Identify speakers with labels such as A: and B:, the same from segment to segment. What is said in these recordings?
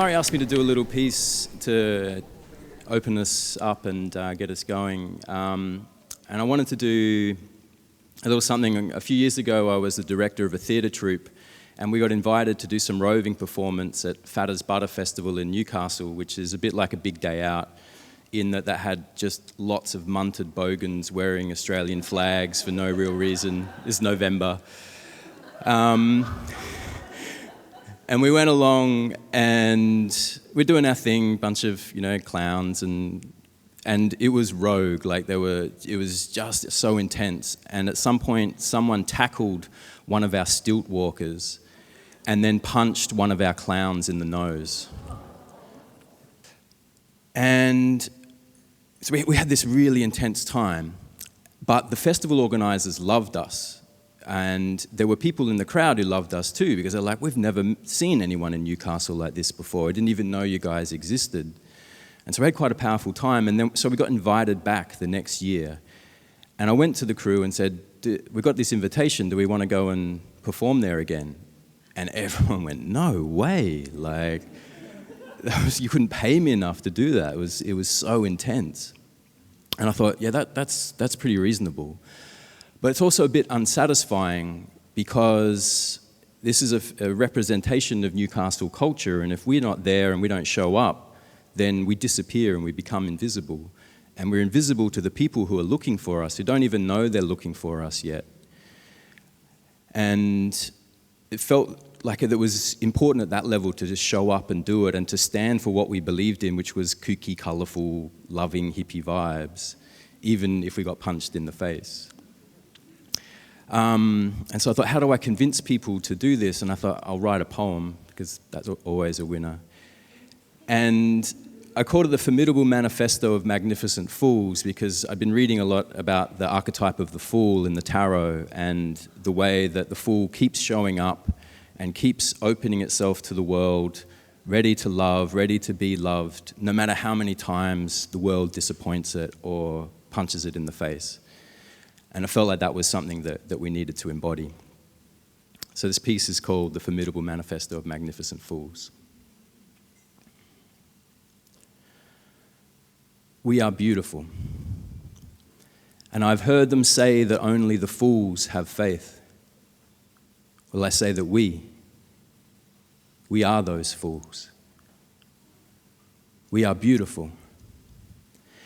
A: Murray asked me to do a little piece to open us up and get us going. And I wanted to do a little something. A few years ago, I was the director of a theatre troupe, and we got invited to do some roving performance at Fatter's Butter Festival in Newcastle, which is a bit like a big day out, in that had just lots of munted bogans wearing Australian flags for no real reason. It's November. And we went along and we're doing our thing, bunch of, clowns, and it was rogue, it was just so intense. And at some point, someone tackled one of our stilt walkers and then punched one of our clowns in the nose. And so we had this really intense time, but the festival organisers loved us. And there were people in the crowd who loved us too, because they're like, we've never seen anyone in Newcastle like this before. I didn't even know you guys existed. And so we had quite a powerful time. And then so we got invited back the next year. And I went to the crew and said, we got this invitation, do we want to go and perform there again? And everyone went, no way. You couldn't pay me enough to do that. It was so intense. And I thought, yeah, that's pretty reasonable. But it's also a bit unsatisfying because this is a representation of Newcastle culture, and if we're not there and we don't show up, then we disappear and we become invisible. And we're invisible to the people who are looking for us, who don't even know they're looking for us yet. And it felt like it was important at that level to just show up and do it and to stand for what we believed in, which was kooky, colourful, loving, hippie vibes, even if we got punched in the face. And so I thought, how do I convince people to do this? And I thought, I'll write a poem, because that's always a winner. And I called it the Formidable Manifesto of Magnificent Fools, because I'd been reading a lot about the archetype of the fool in the tarot and the way that the fool keeps showing up and keeps opening itself to the world, ready to love, ready to be loved, no matter how many times the world disappoints it or punches it in the face. And I felt like that was something that we needed to embody. So this piece is called The Formidable Manifesto of Magnificent Fools. We are beautiful. And I've heard them say that only the fools have faith. Well, I say that we are those fools. We are beautiful.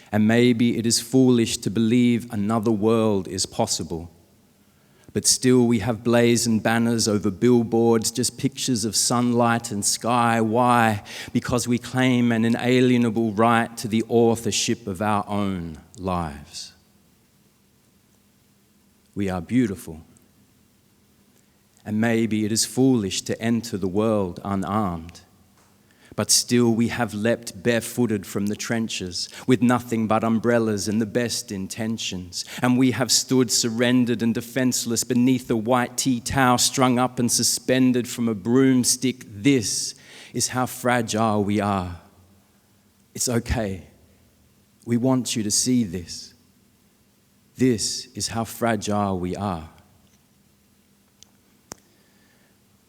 A: And maybe it is foolish to believe another world is possible. But still we have blazoned banners over billboards, just pictures of sunlight and sky. Why? Because we claim an inalienable right to the authorship of our own lives. We are beautiful. And maybe it is foolish to enter the world unarmed. But still we have leapt barefooted from the trenches with nothing but umbrellas and the best intentions. And we have stood surrendered and defenseless beneath a white tea towel strung up and suspended from a broomstick. This is how fragile we are. It's okay. We want you to see this. This is how fragile we are.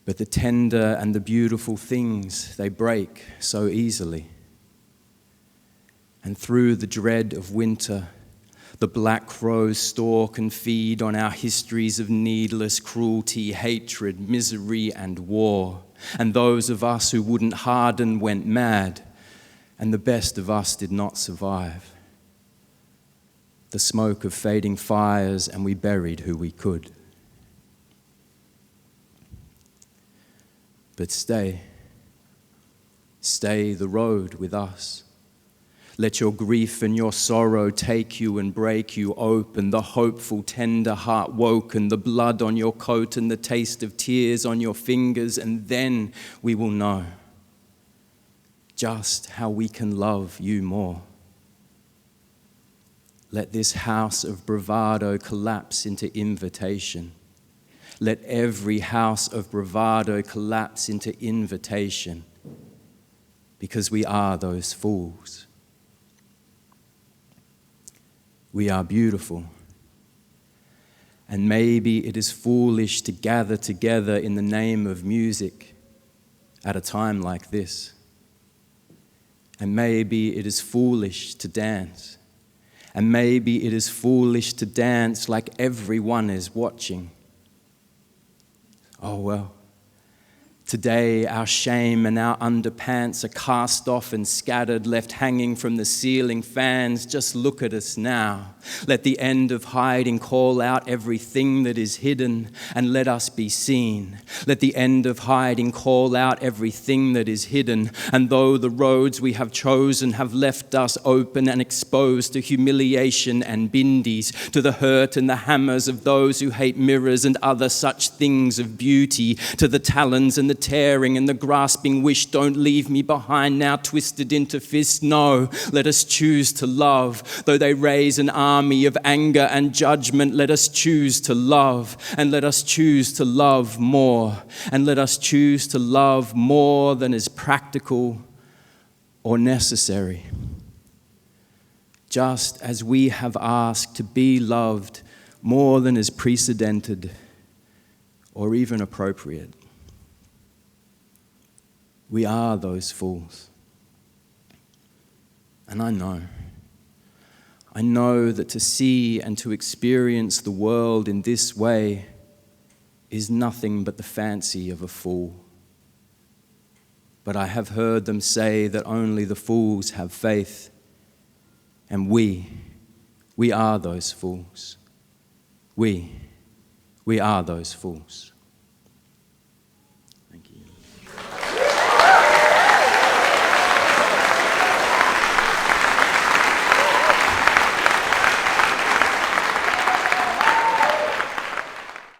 A: But the tender and the beautiful things, they break so easily. And through the dread of winter, the black crows stalk and feed on our histories of needless cruelty, hatred, misery, and war. And those of us who wouldn't harden went mad, and the best of us did not survive. The smoke of fading fires, and we buried who we could. But stay the road with us. Let your grief and your sorrow take you and break you open, the hopeful, tender heart woken, the blood on your coat and the taste of tears on your fingers, and then we will know just how we can love you more. Let this house of bravado collapse into invitation. Let every house of bravado collapse into invitation, because we are those fools. We are beautiful. And maybe it is foolish to gather together in the name of music at a time like this. And maybe it is foolish to dance. And maybe it is foolish to dance like everyone is watching. Oh well. Today, our shame and our underpants are cast off and scattered, left hanging from the ceiling fans. Just look at us now. Let the end of hiding call out everything that is hidden, and let us be seen. Let the end of hiding call out everything that is hidden. And though the roads we have chosen have left us open and exposed to humiliation and bindies, to the hurt and the hammers of those who hate mirrors and other such things of beauty, to the talons and the tearing and the grasping wish, don't leave me behind now twisted into fists. No, let us choose to love. Though they raise an army of anger and judgment, let us choose to love, and let us choose to love more, and let us choose to love more than is practical or necessary. Just as we have asked to be loved more than is precedented or even appropriate. We are those fools. And I know that to see and to experience the world in this way is nothing but the fancy of a fool. But I have heard them say that only the fools have faith. And we are those fools. We are those fools.